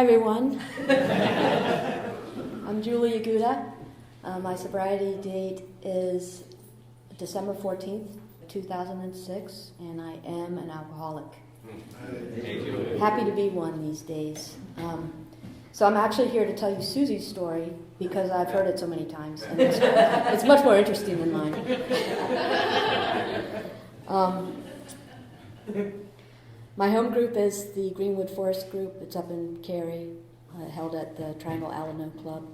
everyone. I'm Julie Yaguda. My sobriety date is December 14th, 2006, and I am an alcoholic. Happy to be one these days. So I'm actually here to tell you Susie's story because I've heard it so many times, and it's much more interesting than mine. My home group is the Greenwood Forest Group. It's up in Cary, held at the Triangle Alano Club.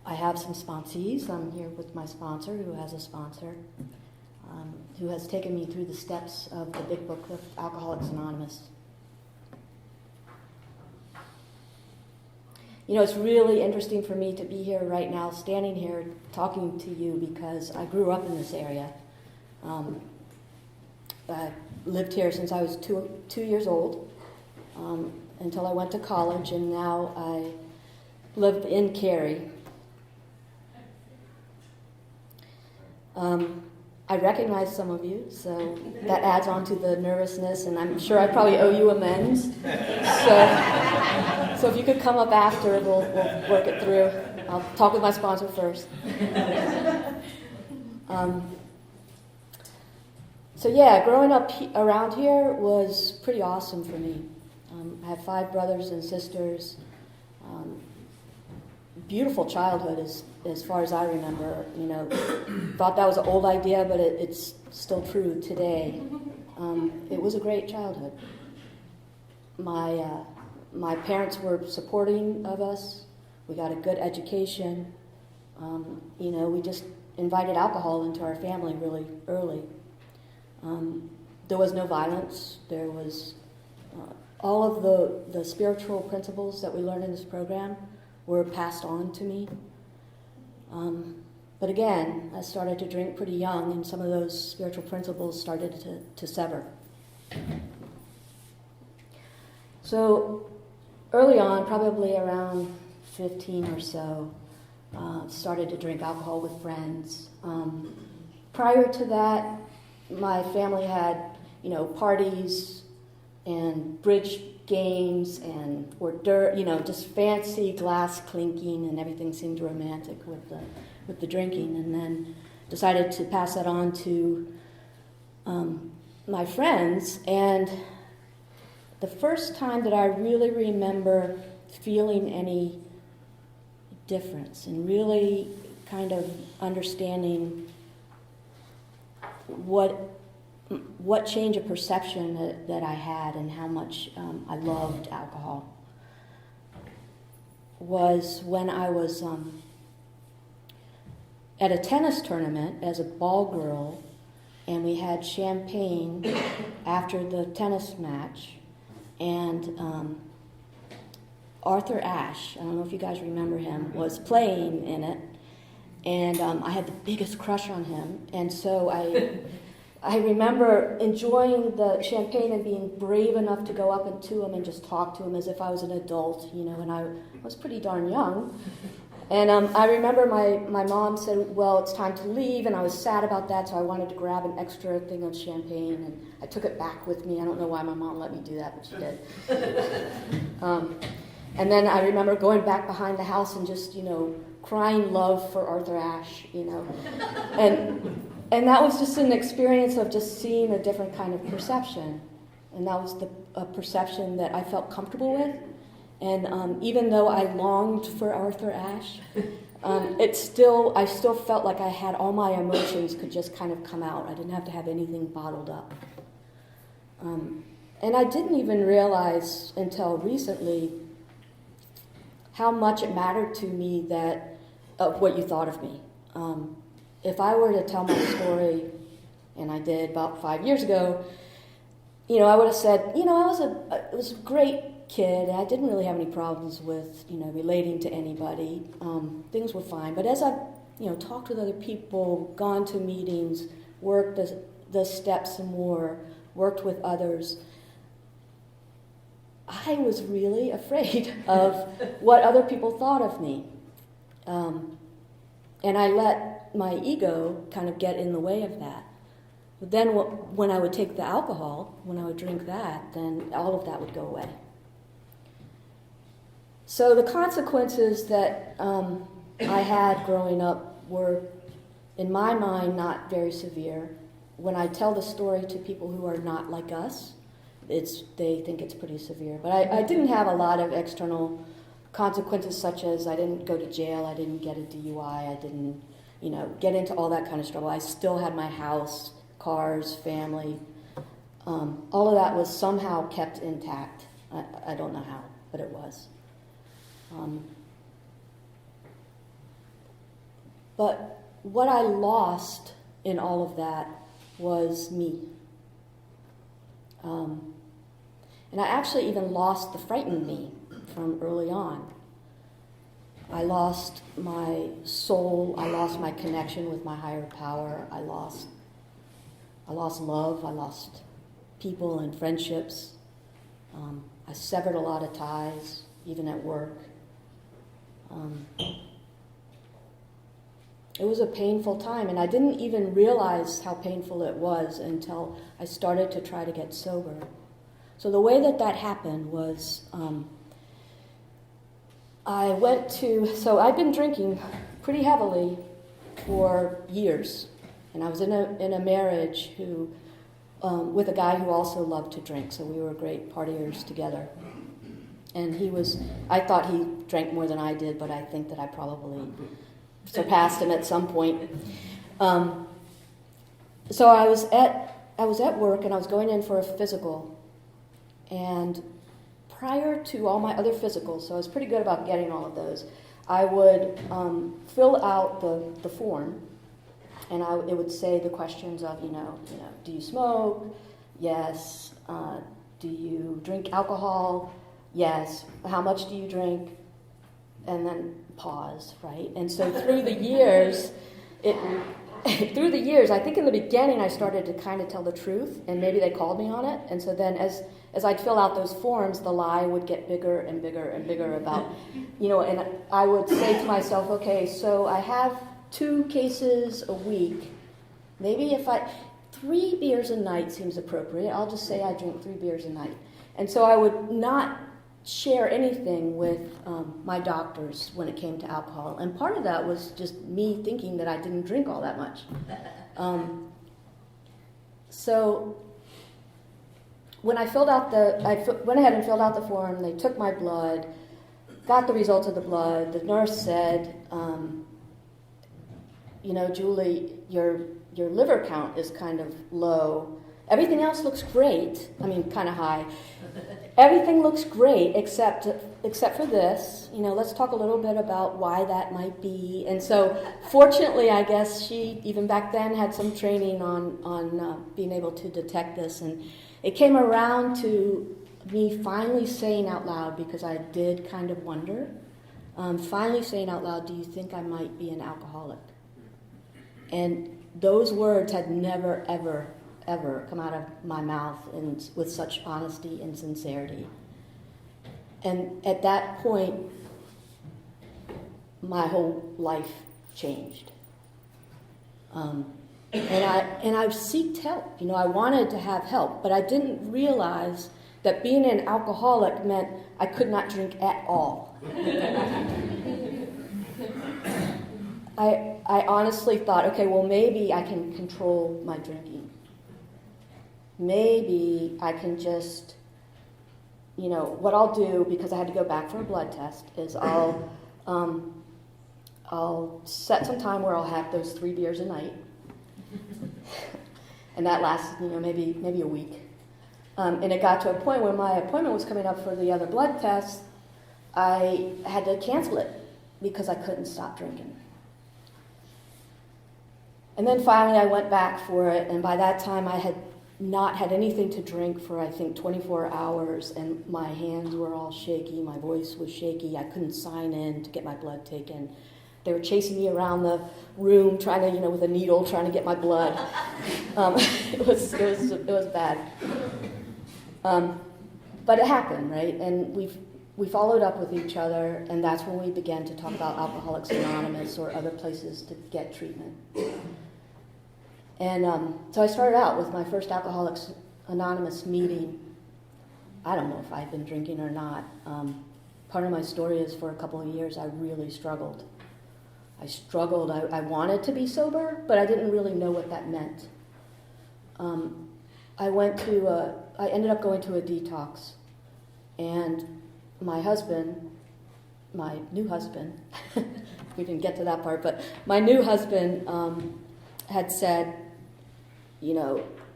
I have some sponsees. I'm here with my sponsor, who has a sponsor, who has taken me through the steps of the big book of Alcoholics Anonymous. You know, it's really interesting for me to be here right now, standing here talking to you, because I grew up in this area. I lived here since I was two years old, until I went to college, and now I live in Cary. I recognize some of you, so that adds on to the nervousness, and I'm sure I probably owe you amends. So if you could come up after, we'll work it through. I'll talk with my sponsor first. So yeah, growing up around here was pretty awesome for me. I have 5 brothers and sisters. Beautiful childhood as far as I remember. You know, thought that was an old idea, but it's still true today. It was a great childhood. My parents were supporting of us. We got a good education. You know, we just invited alcohol into our family really early. There was no violence. There was all of the spiritual principles that we learned in this program were passed on to me. But again, I started to drink pretty young, and some of those spiritual principles started to sever. So early on, probably around 15 or so, started to drink alcohol with friends. Prior to that, my family had, you know, parties and bridge games and hors d'oeuvres, you know, just fancy glass clinking, and everything seemed romantic with the drinking. And then decided to pass that on to my friends. And the first time that I really remember feeling any difference and really kind of understanding what change of perception that I had and how much I loved alcohol was when I was at a tennis tournament as a ball girl, and we had champagne after the tennis match, and Arthur Ashe, I don't know if you guys remember him, was playing in it, and I had the biggest crush on him, and so I remember enjoying the champagne and being brave enough to go up to him and just talk to him as if I was an adult, you know, and I was pretty darn young. And I remember my mom said, well, it's time to leave, and I was sad about that, so I wanted to grab an extra thing of champagne, and I took it back with me. I don't know why my mom let me do that, but she did. And then I remember going back behind the house and just, you know, crying love for Arthur Ashe, you know. And that was just an experience of just seeing a different kind of perception. And that was a perception that I felt comfortable with. And even though I longed for Arthur Ashe, I still felt like I had all my emotions could just kind of come out. I didn't have to have anything bottled up. And I didn't even realize until recently how much it mattered to me that what you thought of me. If I were to tell my story, and I did about 5 years ago, you know, I would have said, you know, I was a great kid. I didn't really have any problems with, you know, relating to anybody. Things were fine. But as I've, you know, talked with other people, gone to meetings, worked the steps some more, worked with others, I was really afraid of what other people thought of me. And I let my ego kind of get in the way of that. But then when I would take the alcohol, when I would drink that, then all of that would go away. So the consequences that I had growing up were, in my mind, not very severe. When I tell the story to people who are not like us, they think it's pretty severe. But I didn't have a lot of external consequences, such as I didn't go to jail, I didn't get a DUI, I didn't, get into all that kind of trouble. I still had my house, cars, family. All of that was somehow kept intact. I don't know how, but it was. But what I lost in all of that was me. And I actually even lost the frightened me from early on. I lost my soul. I lost my connection with my higher power. I lost love. I lost people and friendships. I severed a lot of ties, even at work. It was a painful time, and I didn't even realize how painful it was until I started to try to get sober. So the way that happened was I've been drinking pretty heavily for years, and I was in a marriage with a guy who also loved to drink, so we were great partiers together. And I thought he drank more than I did, but I think that I probably surpassed him at some point. So I was at work, and I was going in for a physical. And prior to all my other physicals, so I was pretty good about getting all of those, I would fill out the form, and it would say the questions of, do you smoke? Yes. Do you drink alcohol? Yes. How much do you drink? And then pause, right? And so through the years, I think in the beginning I started to kind of tell the truth, and maybe they called me on it. And so then as I'd fill out those forms, the lie would get bigger and bigger and bigger about, and I would say to myself, okay, so I have 2 cases a week. Maybe 3 beers a night seems appropriate. I'll just say I drink 3 beers a night. And so I would not share anything with my doctors when it came to alcohol. And part of that was just me thinking that I didn't drink all that much. So when I went ahead and filled out the form, they took my blood, got the results of the blood. The nurse said, Julie, your liver count is kind of low. Everything else looks great. I mean, kind of high. Everything looks great except for this. Let's talk a little bit about why that might be. And so, fortunately, I guess she, even back then, had some training on being able to detect this. And it came around to me finally saying out loud, because I did kind of wonder, finally saying out loud, do you think I might be an alcoholic? And those words had never, ever come out of my mouth with such honesty and sincerity. And at that point, my whole life changed. And I sought help. I wanted to have help, but I didn't realize that being an alcoholic meant I could not drink at all. I honestly thought, okay, well, maybe I can control my drinking. Maybe I can just, what I'll do, because I had to go back for a blood test, is I'll set some time where I'll have those 3 beers a night. And that lasts, maybe a week. And it got to a point where my appointment was coming up for the other blood test. I had to cancel it because I couldn't stop drinking. And then finally I went back for it, and by that time I had not had anything to drink for, I think, 24 hours, and my hands were all shaky, my voice was shaky, I couldn't sign in to get my blood taken. They were chasing me around the room, trying to, with a needle, trying to get my blood. It was bad. But it happened, right? And we followed up with each other, and that's when we began to talk about Alcoholics Anonymous or other places to get treatment. And so I started out with my first Alcoholics Anonymous meeting. I don't know if I'd been drinking or not. part of my story is for a couple of years I really struggled. I wanted to be sober, but I didn't really know what that meant. I ended up going to a detox, and my new husband, we didn't get to that part, but my new husband had said,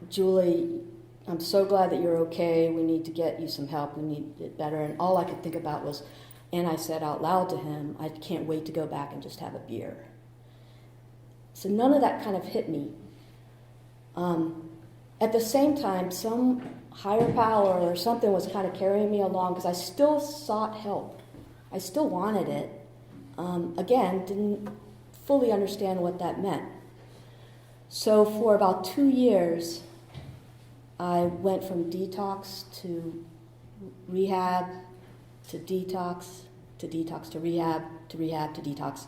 Julie, I'm so glad that you're okay. We need to get you some help. We need it better. And all I could think about was, and I said out loud to him, I can't wait to go back and just have a beer. So none of that kind of hit me. At the same time, some higher power or something was kind of carrying me along because I still sought help. I still wanted it. Again, didn't fully understand what that meant. So for about 2 years, I went from detox to rehab to detox to detox to rehab to rehab to detox.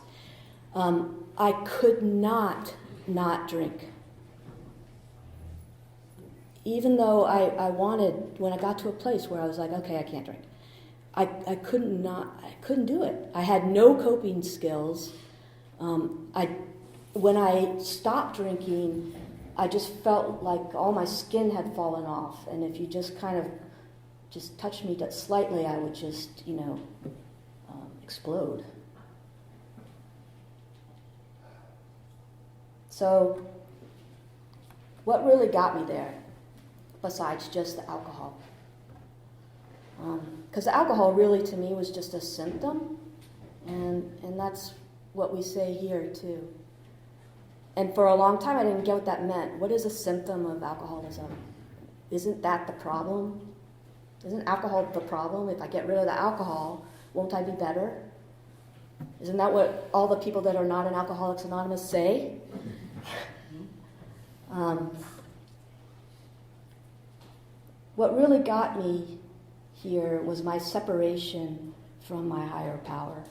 I could not drink. Even though I wanted, when I got to a place where I was like, okay, I can't drink. I couldn't do it. I had no coping skills. When I stopped drinking, I just felt like all my skin had fallen off, and if you just kind of just touched me slightly, I would just, explode. So, what really got me there, besides just the alcohol? Because the alcohol really, to me, was just a symptom, and that's what we say here, too. And for a long time, I didn't get what that meant. What is a symptom of alcoholism? Isn't that the problem? Isn't alcohol the problem? If I get rid of the alcohol, won't I be better? Isn't that what all the people that are not in Alcoholics Anonymous say? What really got me here was my separation from my higher power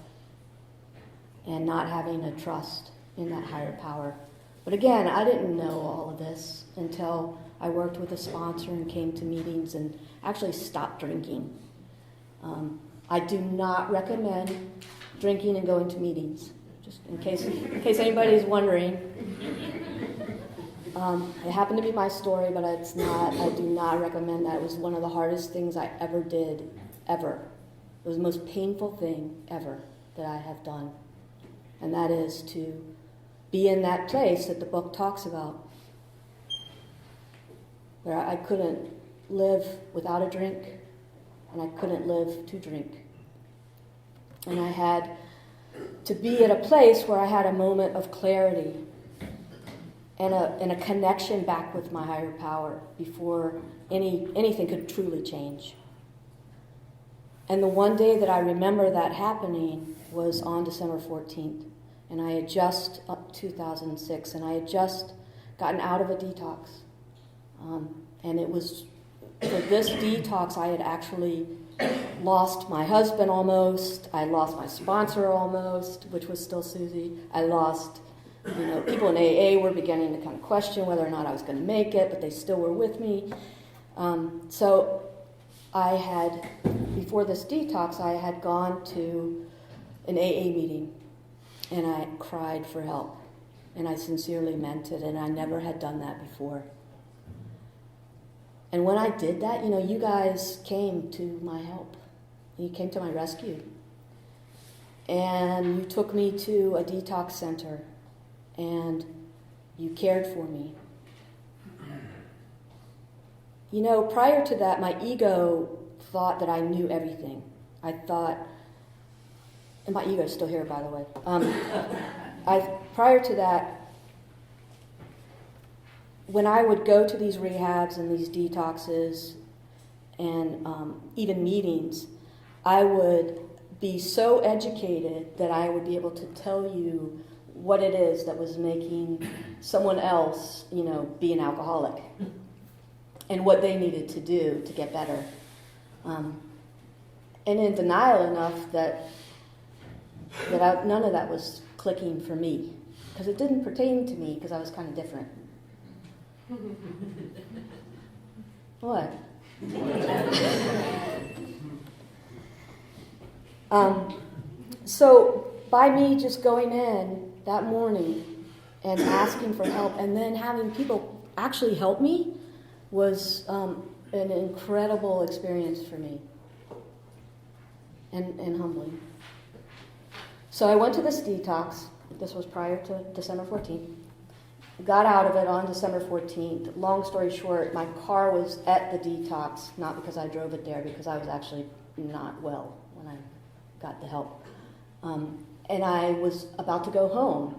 and not having a trust in that higher power. But again, I didn't know all of this until I worked with a sponsor and came to meetings and actually stopped drinking. I do not recommend drinking and going to meetings, just in case anybody's wondering. It happened to be my story, but it's not. I do not recommend that. It was one of the hardest things I ever did, ever. It was the most painful thing ever that I have done, and that is to be in that place that the book talks about, where I couldn't live without a drink, and I couldn't live to drink. And I had to be at a place where I had a moment of clarity and a connection back with my higher power before anything could truly change. And the one day that I remember that happening was on December 14th. And I had just, 2006, and I had just gotten out of a detox. And it was, for this detox, I had actually lost my husband almost. I lost my sponsor almost, which was still Susie. I lost, people in AA were beginning to kind of question whether or not I was going to make it, but they still were with me. So I had, before this detox, I had gone to an AA meeting. And I cried for help. And I sincerely meant it, and I never had done that before. And when I did that, you guys came to my help. You came to my rescue. And you took me to a detox center, and you cared for me. Prior to that, my ego thought that I knew everything. I thought, and my ego is still here, by the way. Prior to that, when I would go to these rehabs and these detoxes and even meetings, I would be so educated that I would be able to tell you what it is that was making someone else, be an alcoholic and what they needed to do to get better. And in denial enough that none of that was clicking for me, because it didn't pertain to me, because I was kind of different. What? So by me just going in that morning and asking for help and then having people actually help me was an incredible experience for me and humbling. So I went to this detox. This was prior to December 14th. Got out of it on December 14th. Long story short, my car was at the detox, not because I drove it there, because I was actually not well when I got the help. And I was about to go home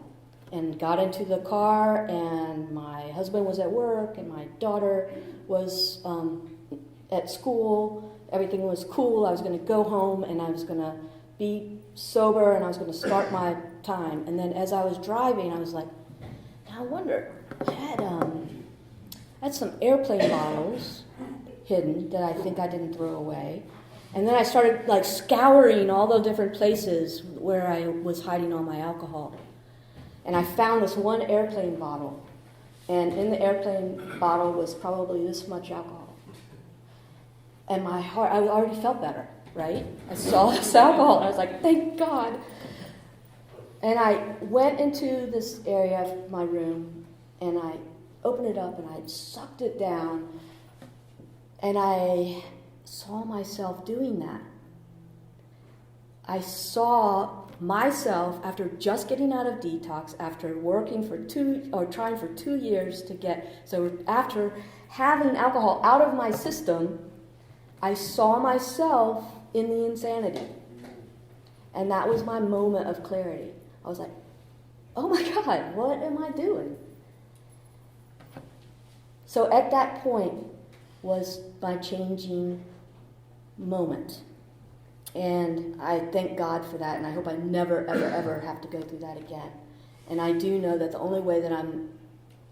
and got into the car, and my husband was at work, and my daughter was at school. Everything was cool. I was going to go home, and I was going to be sober, and I was going to start my time. And then as I was driving, I was like, I wonder, I had some airplane bottles hidden that I think I didn't throw away. And then I started like scouring all the different places where I was hiding all my alcohol. And I found this one airplane bottle. And in the airplane bottle was probably this much alcohol. And my heart, I already felt better, right? I saw this alcohol and I was like, thank God. And I went into this area of my room, and I opened it up, and I sucked it down, and I saw myself doing that. I saw myself, after just getting out of detox, after working trying for 2 years to so after having alcohol out of my system, I saw myself in the insanity. And that was my moment of clarity. I was like, oh my God, what am I doing? So at that point was my changing moment. And I thank God for that, and I hope I never, ever, ever have to go through that again. And I do know that the only way that I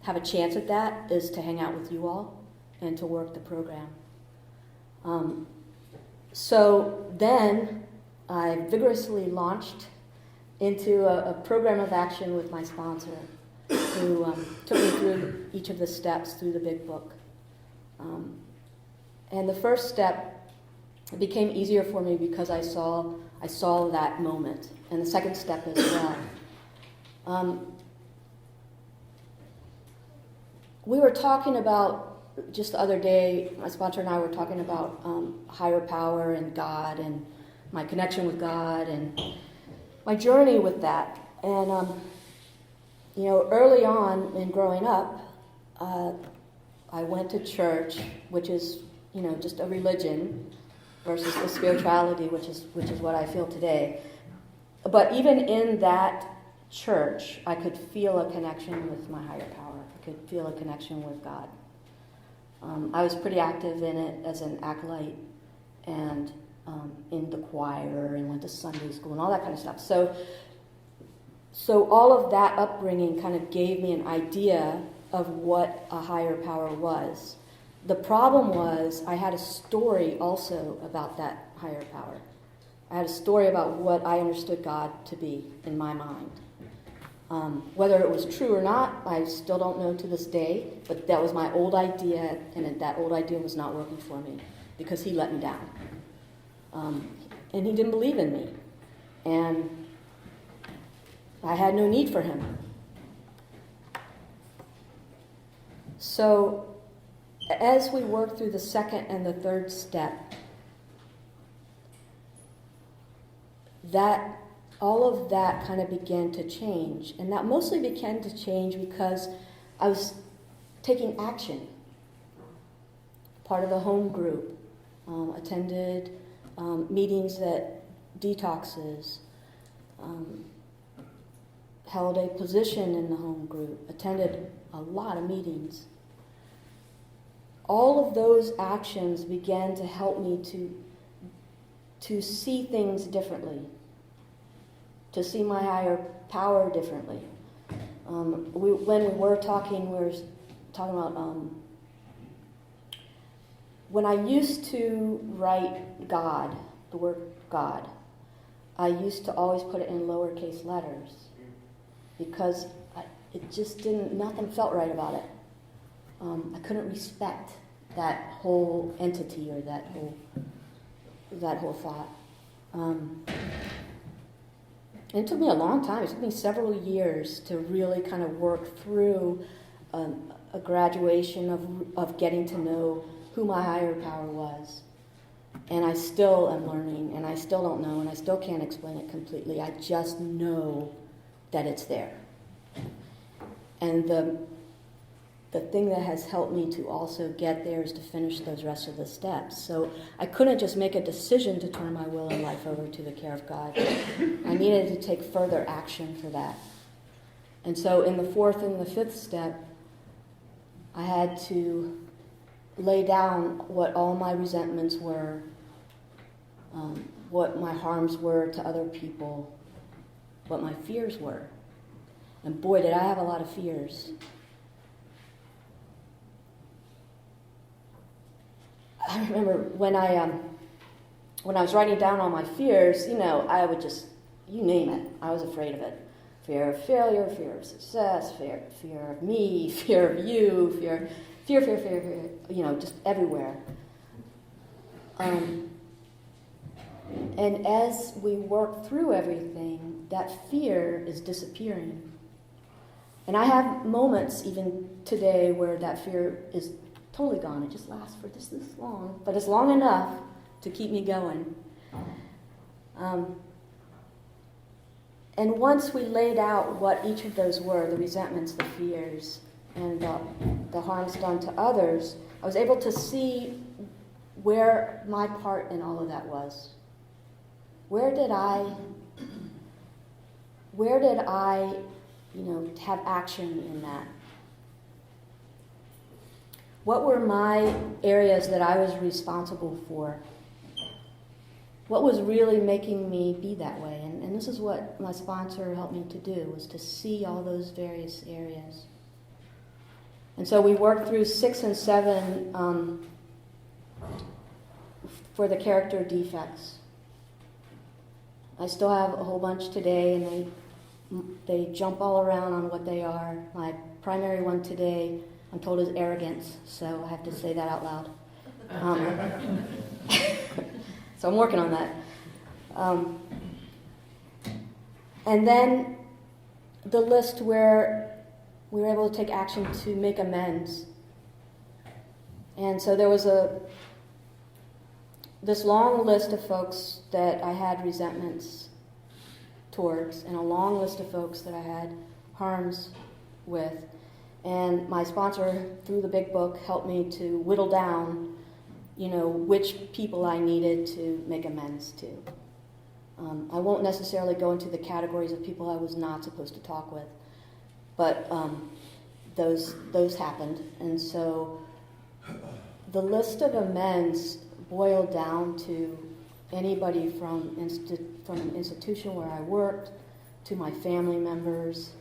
have a chance at that is to hang out with you all and to work the program. So then I vigorously launched into a program of action with my sponsor, who took me through each of the steps through the big book. And the first step, it became easier for me because I saw that moment, and the second step as well. We were talking about, just the other day, my sponsor and I were talking about higher power and God and my connection with God and my journey with that. And, early on in growing up, I went to church, which is, just a religion, versus the spirituality, which is what I feel today. But even in that church, I could feel a connection with my higher power. I could feel a connection with God. I was pretty active in it as an acolyte and in the choir and went to Sunday school and all that kind of stuff. So all of that upbringing kind of gave me an idea of what a higher power was. The problem was I had a story also about that higher power. I had a story about what I understood God to be in my mind. Whether it was true or not, I still don't know to this day, but that was my old idea, and that old idea was not working for me because he let me down. And he didn't believe in me. And I had no need for him. So as we worked through the second and the third step, all of that kind of began to change. And that mostly began to change because I was taking action. Part of the home group, attended meetings at detoxes, held a position in the home group, attended a lot of meetings. All of those actions began to help me to see things differently, to see my higher power differently. When we were talking about when I used to write God, the word God, I used to always put it in lowercase letters because nothing felt right about it. I couldn't respect that whole entity or that whole thought. And it took me a long time. It took me several years to really kind of work through a graduation of getting to know who my higher power was. And I still am learning, and I still don't know, and I still can't explain it completely. I just know that it's there. And the thing that has helped me to also get there is to finish those rest of the steps. So I couldn't just make a decision to turn my will and life over to the care of God. I needed to take further action for that. And so in the fourth and the fifth step, I had to lay down what all my resentments were, what my harms were to other people, what my fears were. And boy, did I have a lot of fears. I remember when I was writing down all my fears, I would just, you name it, I was afraid of it. Fear of failure, fear of success, fear of me, fear of you, fear, just everywhere. And as we work through everything, that fear is disappearing. And I have moments even today where that fear is totally gone. It just lasts for just this long, but it's long enough to keep me going. And once we laid out what each of those were, the resentments, the fears, and the harms done to others, I was able to see where my part in all of that was. Where did I have action in that? What were my areas that I was responsible for? What was really making me be that way? And this is what my sponsor helped me to do, was to see all those various areas. And so we worked through 6 and 7 for the character defects. I still have a whole bunch today, and they jump all around on what they are. My primary one today, I'm told, is arrogance, so I have to say that out loud. So I'm working on that. And then the list where we were able to take action to make amends. And so there was this long list of folks that I had resentments towards, and a long list of folks that I had harms with. And my sponsor, through the big book, helped me to whittle down, which people I needed to make amends to. I won't necessarily go into the categories of people I was not supposed to talk with, but those happened. And so the list of amends boiled down to anybody from an institution where I worked, to my family members,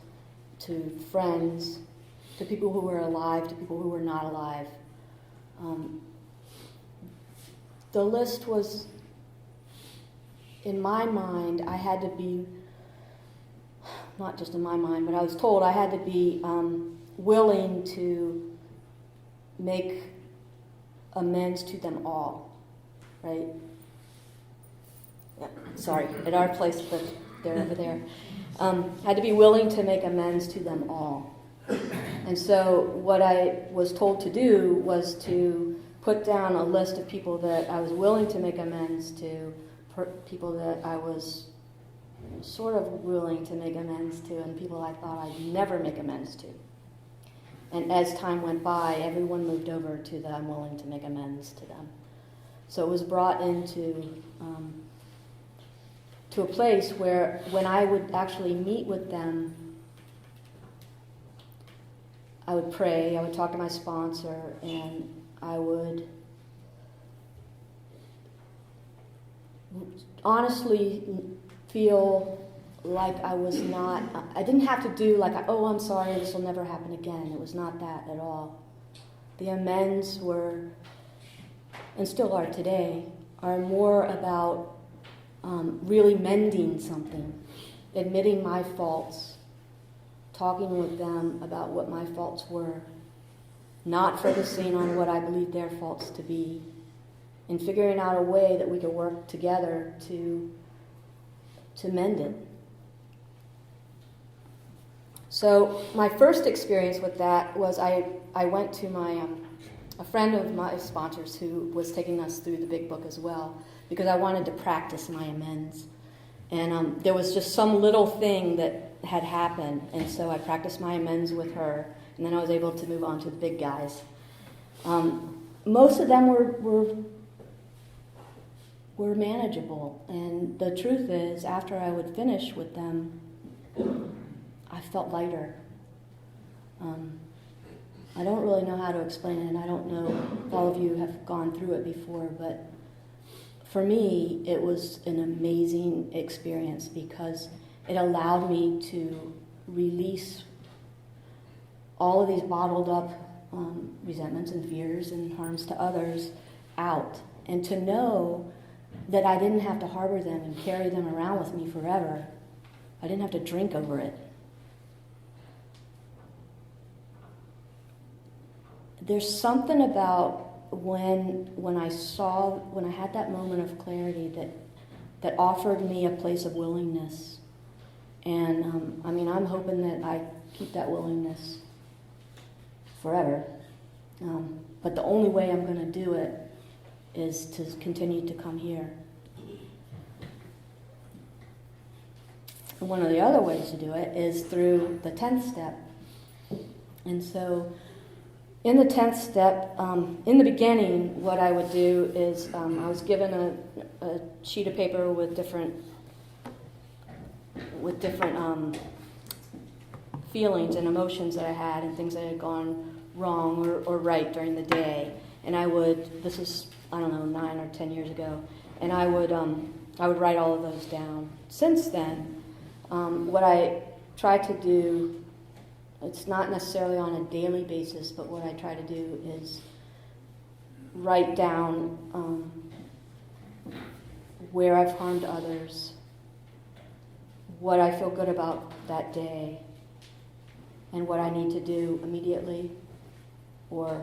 to friends, to people who were alive, to people who were not alive. The list was, in my mind, I had to be, not just in my mind, but I was told I had to be willing to make amends to them all, right? Yeah, sorry, at our place, but they're over there. Had to be willing to make amends to them all. And so what I was told to do was to put down a list of people that I was willing to make amends to, people that I was sort of willing to make amends to, and people I thought I'd never make amends to. And as time went by, everyone moved over to the I'm willing to make amends to them. So it was brought into to a place where when I would actually meet with them, I would pray, I would talk to my sponsor, and I would honestly feel like I didn't have to do I'm sorry, this will never happen again. It was not that at all. The amends were, and still are today, are more about really mending something, admitting my faults, talking with them about what my faults were, not focusing on what I believed their faults to be, and figuring out a way that we could work together to mend it. So my first experience with that was I went to a friend of my sponsors who was taking us through the big book as well, because I wanted to practice my amends. And there was just some little thing that had happened, and so I practiced my amends with her, and then I was able to move on to the big guys. Most of them were manageable, and the truth is, after I would finish with them, I felt lighter. I don't really know how to explain it, and I don't know if all of you have gone through it before, but for me, it was an amazing experience because it allowed me to release all of these bottled up resentments and fears and harms to others out, and to know that I didn't have to harbor them and carry them around with me forever. I didn't have to drink over it. There's something about when I had that moment of clarity that offered me a place of willingness. And I'm hoping that I keep that willingness forever. But the only way I'm going to do it is to continue to come here. And one of the other ways to do it is through the 10th step. And so in the 10th step, in the beginning, what I would do is I was given a sheet of paper with different feelings and emotions that I had and things that had gone wrong or right during the day. And this is, 9 or 10 years ago, and I would write all of those down. Since then, what I try to do, it's not necessarily on a daily basis, but what I try to do is write down where I've harmed others, what I feel good about that day, and what I need to do immediately, or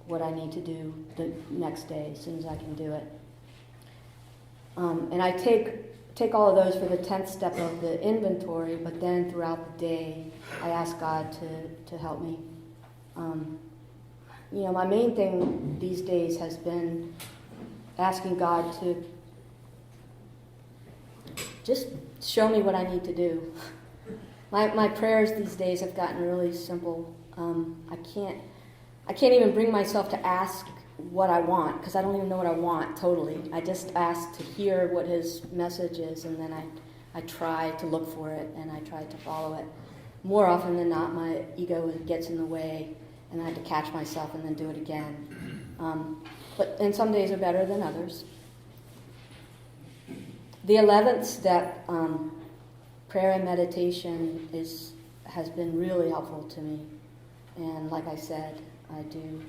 what I need to do the next day as soon as I can do it. And I take all of those for the 10th step of the inventory, but then throughout the day, I ask God to help me. My main thing these days has been asking God to just show me what I need to do. My prayers these days have gotten really simple. I can't even bring myself to ask what I want, because I don't even know what I want totally. I just ask to hear what his message is, and then I try to look for it, and I try to follow it. More often than not, my ego gets in the way, and I have to catch myself and then do it again. And some days are better than others. The 11th step, prayer and meditation, has been really helpful to me. And like I said, I do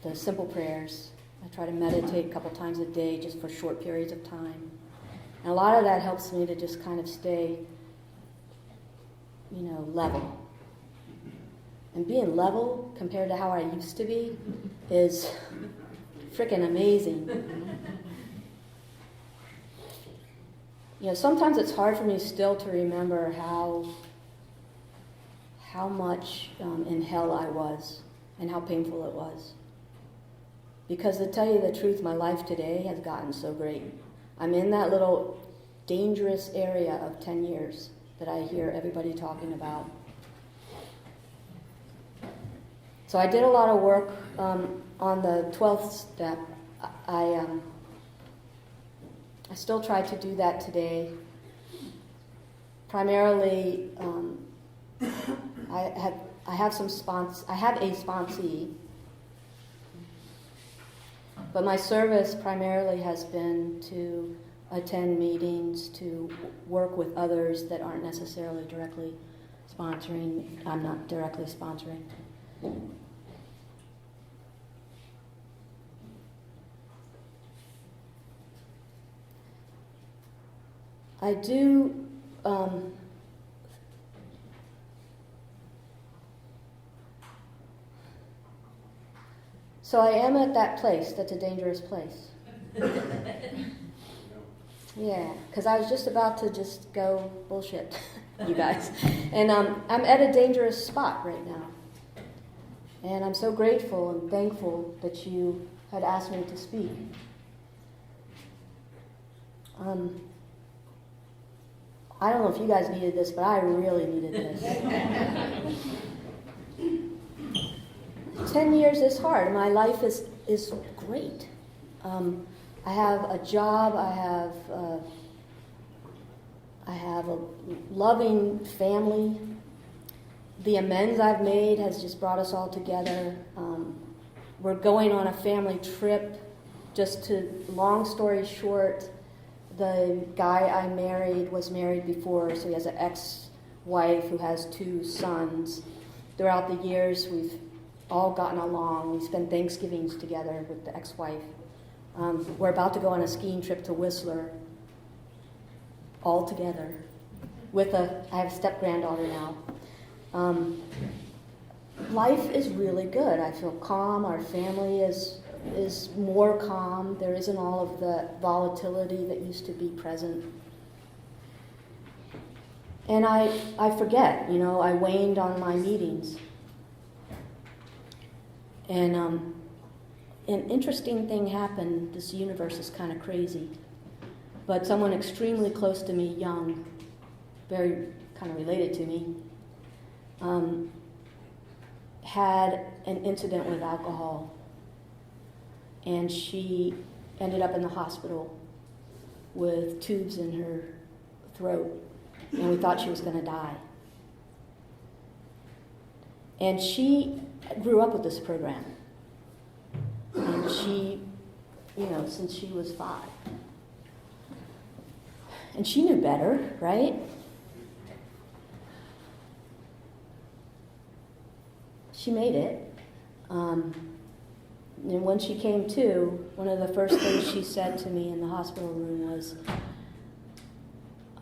the simple prayers. I try to meditate a couple times a day just for short periods of time. And a lot of that helps me to just kind of stay, level. And being level compared to how I used to be is freaking amazing. Sometimes it's hard for me still to remember how much in hell I was and how painful it was. Because to tell you the truth, my life today has gotten so great. I'm in that little dangerous area of 10 years that I hear everybody talking about. So I did a lot of work on the 12th step. I still try to do that today. Primarily, I have a sponsee, but my service primarily has been to attend meetings, to work with others that aren't necessarily directly sponsoring. I'm not directly sponsoring. I do so I am at that place that's a dangerous place. Yeah, because I was just about to just go bullshit, you guys. And I'm at a dangerous spot right now. And I'm so grateful and thankful that you had asked me to speak. I don't know if you guys needed this, but I really needed this. 10 years is hard. My life is great. I have a job. I have a loving family. The amends I've made has just brought us all together. We're going on a family trip. Long story short, the guy I married was married before, so he has an ex-wife who has 2 sons. Throughout the years, we've all gotten along. We spend Thanksgivings together with the ex-wife. We're about to go on a skiing trip to Whistler, all together. I have a step-granddaughter now. Life is really good. I feel calm. Our family is more calm. There isn't all of the volatility that used to be present. And I forget, I waned on my meetings. And an interesting thing happened. This universe is kind of crazy. But someone extremely close to me, young, very kind of related to me, had an incident with alcohol. And she ended up in the hospital with tubes in her throat. And we thought she was going to die. And she grew up with this program. And she, since she was 5. And she knew better, right? She made it. And when she came to, one of the first things she said to me in the hospital room was,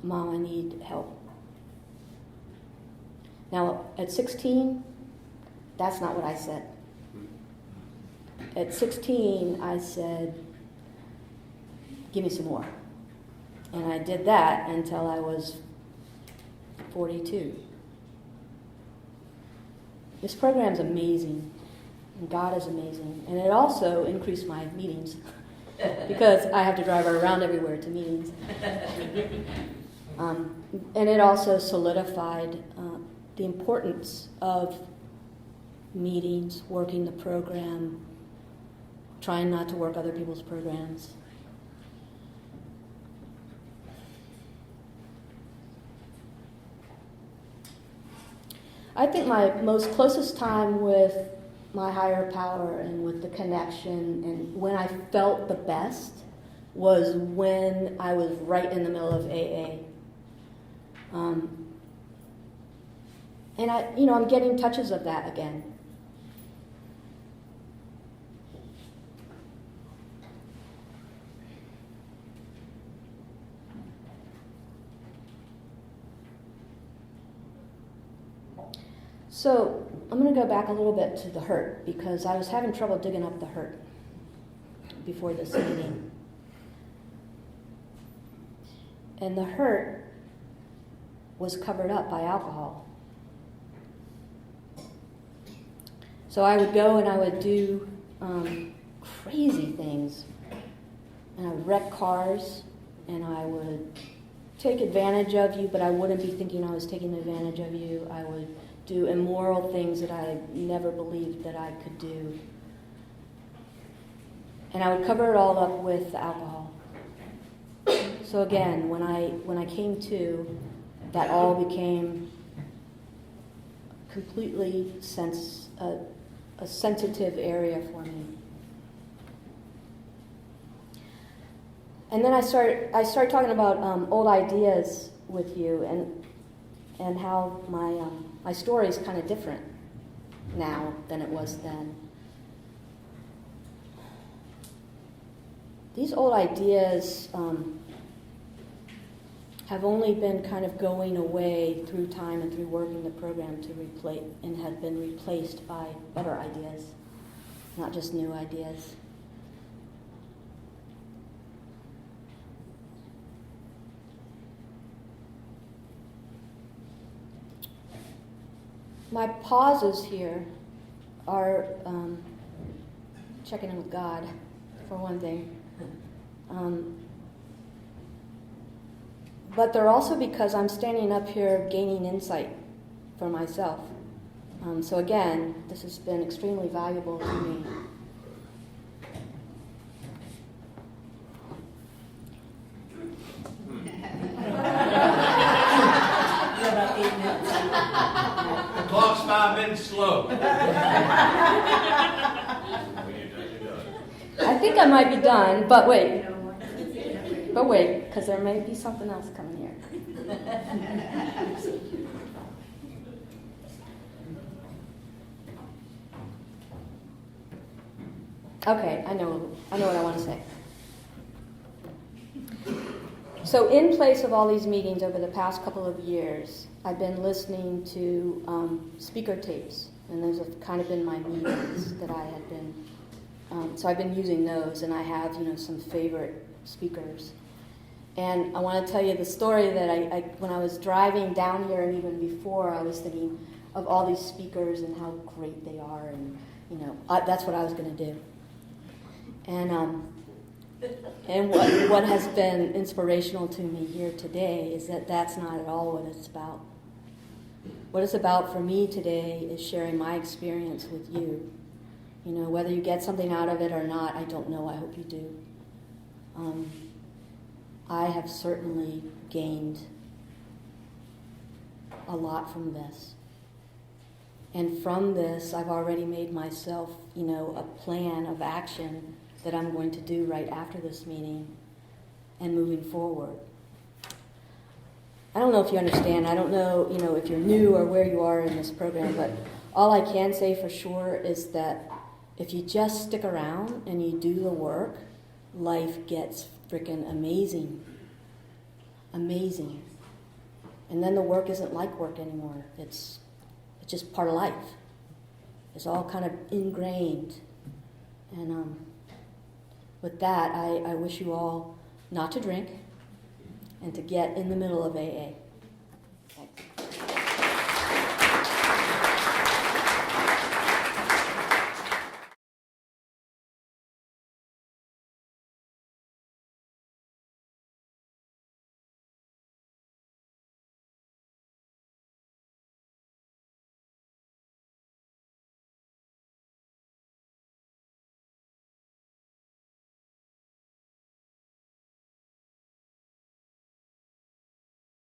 "Mom, I need help." Now, at 16, that's not what I said. At 16, I said, "Give me some more." And I did that until I was 42. This program's amazing, and God is amazing. And it also increased my meetings, because I have to drive her around everywhere to meetings. And it also solidified the importance of meetings, working the program, trying not to work other people's programs. I think my most closest time with my higher power and with the connection and when I felt the best was when I was right in the middle of AA. And I'm getting touches of that again. So I'm going to go back a little bit to the hurt, because I was having trouble digging up the hurt before this meeting. And the hurt was covered up by alcohol. So I would go and I would do crazy things. And I would wreck cars, and I would take advantage of you, but I wouldn't be thinking I was taking advantage of you. I would do immoral things that I never believed that I could do. And I would cover it all up with alcohol. So again, when I came to, that all became completely a sensitive area for me. And then I started talking about old ideas with you, and how my story is kind of different now than it was then. These old ideas have only been kind of going away through time and through working the program and have been replaced by better ideas, not just new ideas. my pauses here are checking in with God, for one thing. But they're also because I'm standing up here gaining insight for myself. So again, this has been extremely valuable to me. About 8 minutes. The clock's 5 minutes slow. I think I might be done, but wait. But wait, because there may be something else coming here. Okay, I know what I want to say. So in place of all these meetings over the past couple of years, I've been listening to speaker tapes, and those have kind of been my meetings that I had been. So I've been using those, and I have, some favorite speakers. And I want to tell you the story that I when I was driving down here, and even before, I was thinking of all these speakers and how great they are, and that's what I was going to do. And what has been inspirational to me here today is that that's not at all what it's about. What it's about for me today is sharing my experience with you. Whether you get something out of it or not, I don't know. I hope you do. I have certainly gained a lot from this. And from this, I've already made myself, a plan of action that I'm going to do right after this meeting and moving forward. I don't know if you understand. I don't know, if you're new or where you are in this program, but all I can say for sure is that if you just stick around and you do the work, life gets freaking amazing. Amazing. And then the work isn't like work anymore. It's just part of life. It's all kind of ingrained. And with that, I wish you all not to drink and to get in the middle of AA.